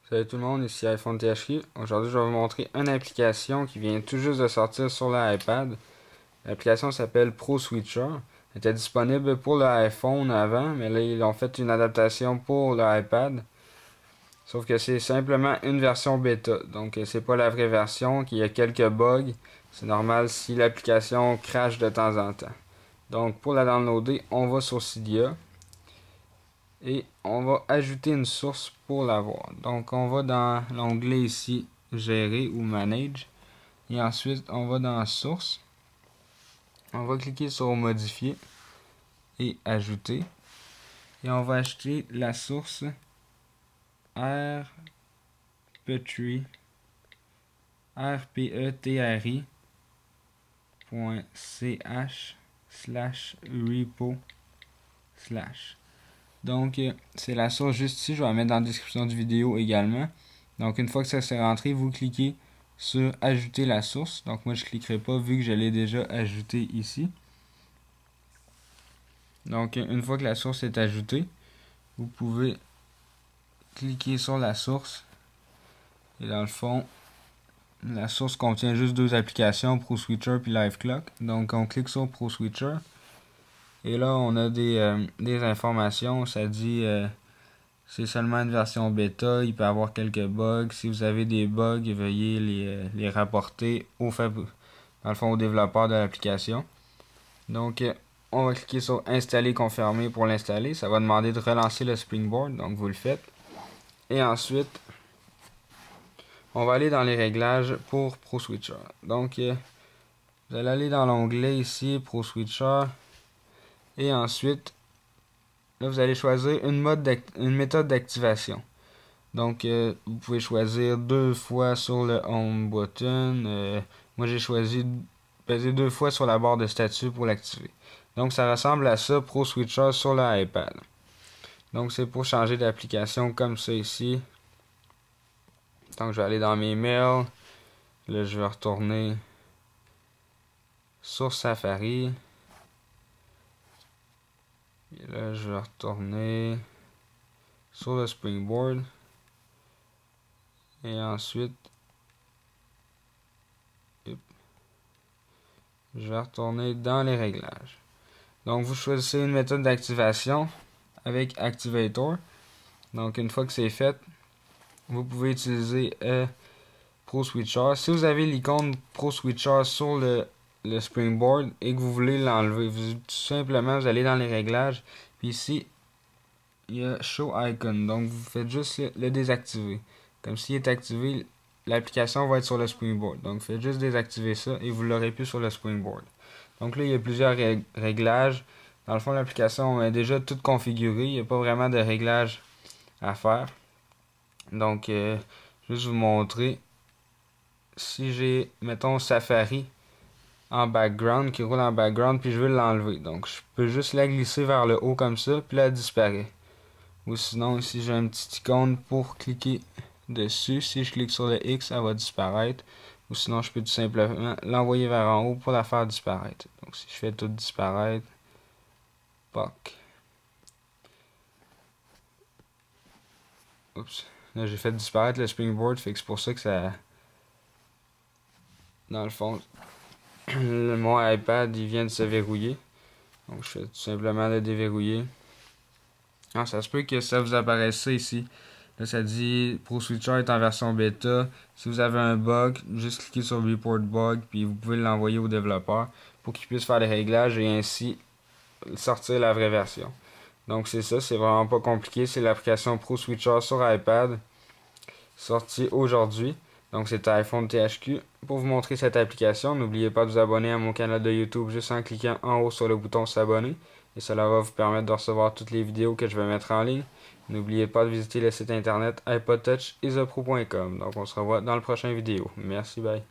Salut tout le monde, ici iPhone THQ. Aujourd'hui, je vais vous montrer une application qui vient tout juste de sortir sur l'iPad. L'application s'appelle ProSwitcher. Elle était disponible pour l'iPhone avant, mais là, ils ont fait une adaptation pour l'iPad. Sauf que c'est simplement une version bêta. Donc, c'est pas la vraie version, qu'il y a quelques bugs. C'est normal si l'application crache de temps en temps. Donc, pour la downloader, on va sur Cydia. Et on va ajouter une source pour l'avoir. Donc on va dans l'onglet ici gérer ou manage et ensuite on va dans source, on va cliquer sur modifier et ajouter et on va acheter la source rpetri.ch/repo/ Donc, c'est la source juste ici. Je vais la mettre dans la description du vidéo également. Donc, une fois que ça s'est rentré, vous cliquez sur ajouter la source. Donc, moi, je ne cliquerai pas vu que je l'ai déjà ajouté ici. Donc, une fois que la source est ajoutée, vous pouvez cliquer sur la source. Et dans le fond, la source contient juste deux applications, ProSwitcher puis LiveClock. Donc, on clique sur ProSwitcher. Et là, on a des informations. Ça dit c'est seulement une version bêta. Il peut y avoir quelques bugs. Si vous avez des bugs, veuillez les rapporter dans le fond, au développeur de l'application. Donc, on va cliquer sur installer, confirmer pour l'installer. Ça va demander de relancer le Springboard. Donc, vous le faites. Et ensuite, on va aller dans les réglages pour ProSwitcher. Donc, vous allez aller dans l'onglet ici, ProSwitcher. Et ensuite, là, vous allez choisir une méthode d'activation. Donc, vous pouvez choisir 2 fois sur le Home button. Moi, j'ai choisi de peser 2 fois sur la barre de statut pour l'activer. Donc, ça ressemble à ça, ProSwitcher sur l'iPad. Donc, c'est pour changer d'application comme ça ici. Donc, je vais aller dans mes mails. Là, je vais retourner sur Safari. Et là, je vais retourner sur le Springboard. Et ensuite, je vais retourner dans les réglages. Donc, vous choisissez une méthode d'activation avec Activator. Donc, une fois que c'est fait, vous pouvez utiliser ProSwitcher. Si vous avez l'icône ProSwitcher sur le Springboard et que vous voulez l'enlever, tout simplement, vous allez dans les réglages. Puis ici, il y a Show Icon. Donc, vous faites juste le désactiver. Comme s'il est activé, l'application va être sur le Springboard. Donc, faites juste désactiver ça et vous l'aurez plus sur le Springboard. Donc là, il y a plusieurs réglages. Dans le fond, l'application est déjà toute configurée. Il n'y a pas vraiment de réglages à faire. Donc, juste vous montrer. Si j'ai, mettons, Safari en background, qui roule en background, puis je veux l'enlever. Donc, je peux juste la glisser vers le haut comme ça, puis là, elle disparaît. Ou sinon, ici, j'ai une petite icône pour cliquer dessus. Si je clique sur le X, elle va disparaître. Ou sinon, je peux tout simplement l'envoyer vers en haut pour la faire disparaître. Donc, si je fais tout disparaître, POC. Oups. Là, j'ai fait disparaître le Springboard, fait que c'est pour ça que ça... Dans le fond, mon iPad, il vient de se verrouiller. Donc, je fais tout simplement le déverrouiller. Ah, ça se peut que ça vous apparaisse ça ici. Là, ça dit ProSwitcher est en version bêta. Si vous avez un bug, juste cliquez sur Report Bug, puis vous pouvez l'envoyer au développeur pour qu'il puisse faire des réglages et ainsi sortir la vraie version. Donc, c'est ça, c'est vraiment pas compliqué. C'est l'application ProSwitcher sur iPad, sortie aujourd'hui. Donc, c'est iPhone THQ. Pour vous montrer cette application, n'oubliez pas de vous abonner à mon canal de YouTube juste en cliquant en haut sur le bouton s'abonner. Et cela va vous permettre de recevoir toutes les vidéos que je vais mettre en ligne. N'oubliez pas de visiter le site internet iPodTouchisapro.com. Donc, on se revoit dans le prochain vidéo. Merci, bye.